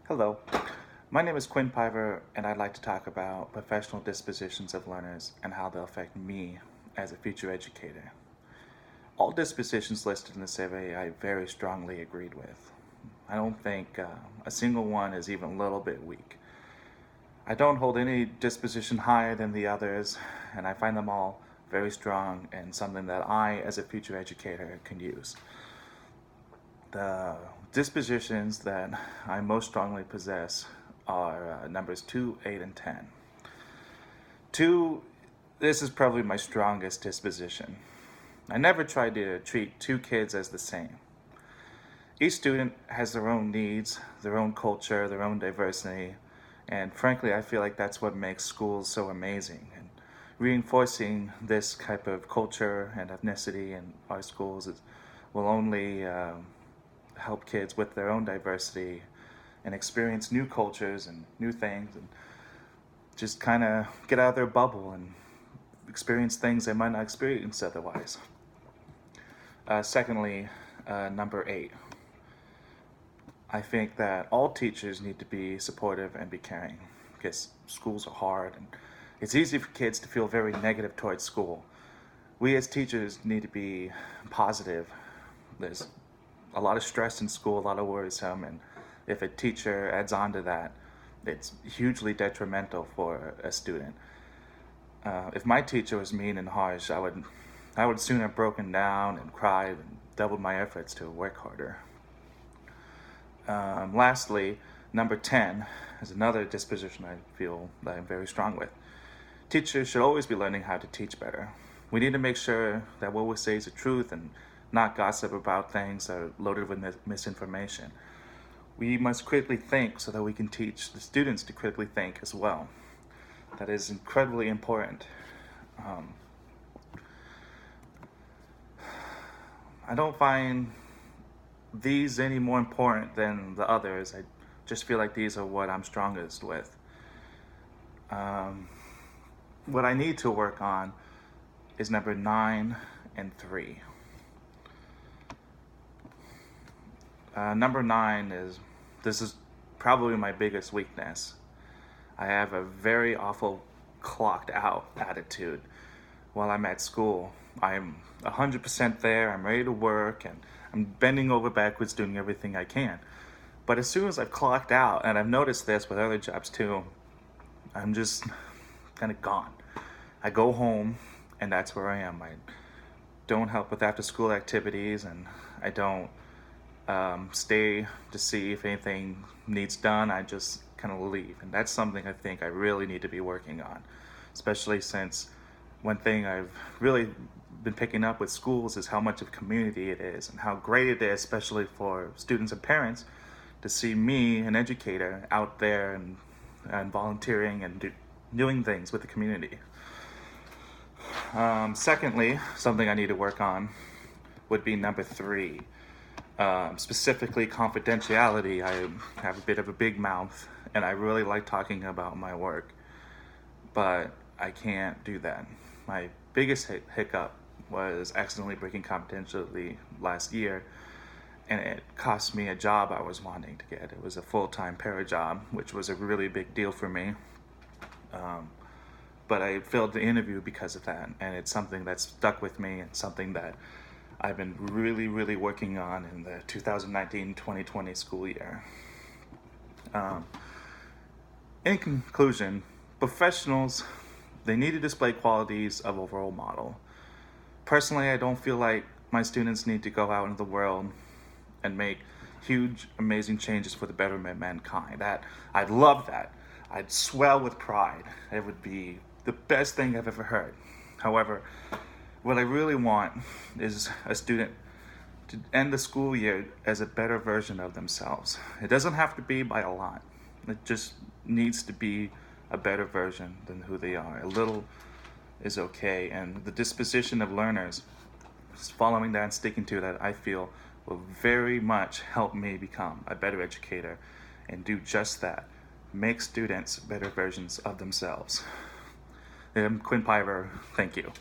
Hello, my name is Quinn Piver, and I'd like to talk about professional dispositions of learners and how they'll affect me as a future educator. All dispositions listed in the survey I very strongly agreed with. I don't think a single one is even a little bit weak. I don't hold any disposition higher than the others, and I find them all very strong and something that I, as a future educator, can use. The dispositions that I most strongly possess are numbers 2, 8, and 10. 2, this is probably my strongest disposition. I never try to treat two kids as the same. Each student has their own needs, their own culture, their own diversity, and frankly, I feel like that's what makes schools so amazing. And reinforcing this type of culture and ethnicity in our schools will only help kids with their own diversity and experience new cultures and new things and just kind of get out of their bubble and experience things they might not experience otherwise. Secondly, number 8. I think that all teachers need to be supportive and be caring because schools are hard and it's easy for kids to feel very negative towards school. We as teachers need to be positive. There's a lot of stress in school, a lot of worrisome, and if a teacher adds on to that, it's hugely detrimental for a student. If my teacher was mean and harsh, I would soon have broken down and cried and doubled my efforts to work harder. Lastly, number 10 is another disposition I feel that I'm very strong with. Teachers should always be learning how to teach better. We need to make sure that what we say is the truth and not gossip about things that are loaded with misinformation. We must critically think so that we can teach the students to critically think as well. That is incredibly important. I don't find these any more important than the others. I just feel like these are what I'm strongest with. What I need to work on is number 9 and 3. Number 9 this is probably my biggest weakness. I have a very awful clocked out attitude while I'm at school. I'm 100% there, I'm ready to work, and I'm bending over backwards doing everything I can. But as soon as I've clocked out, and I've noticed this with other jobs too, I'm just kind of gone. I go home, and that's where I am. I don't help with after school activities, and I don't stay to see if anything needs done. I just kind of leave, and that's something I think I really need to be working on, especially since one thing I've really been picking up with schools is how much of a community it is and how great it is, especially for students and parents, to see me, an educator, out there and volunteering and doing things with the community. Secondly, something I need to work on would be number 3. Specifically confidentiality. I have a bit of a big mouth and I really like talking about my work, but I can't do that. My biggest hiccup was accidentally breaking confidentiality last year, and it cost me a job I was wanting to get. It was a full-time para job, which was a really big deal for me. But I failed the interview because of that, and it's something that's stuck with me and something that I've been really, really working on in the 2019-2020 school year. In conclusion, professionals, they need to display qualities of a role model. Personally, I don't feel like my students need to go out into the world and make huge, amazing changes for the betterment of mankind. I'd love that. I'd swell with pride. It would be the best thing I've ever heard. However, what I really want is a student to end the school year as a better version of themselves. It doesn't have to be by a lot. It just needs to be a better version than who they are. A little is okay, and the disposition of learners, following that and sticking to that, I feel will very much help me become a better educator and do just that. Make students better versions of themselves. I'm Quinn Piver. Thank you.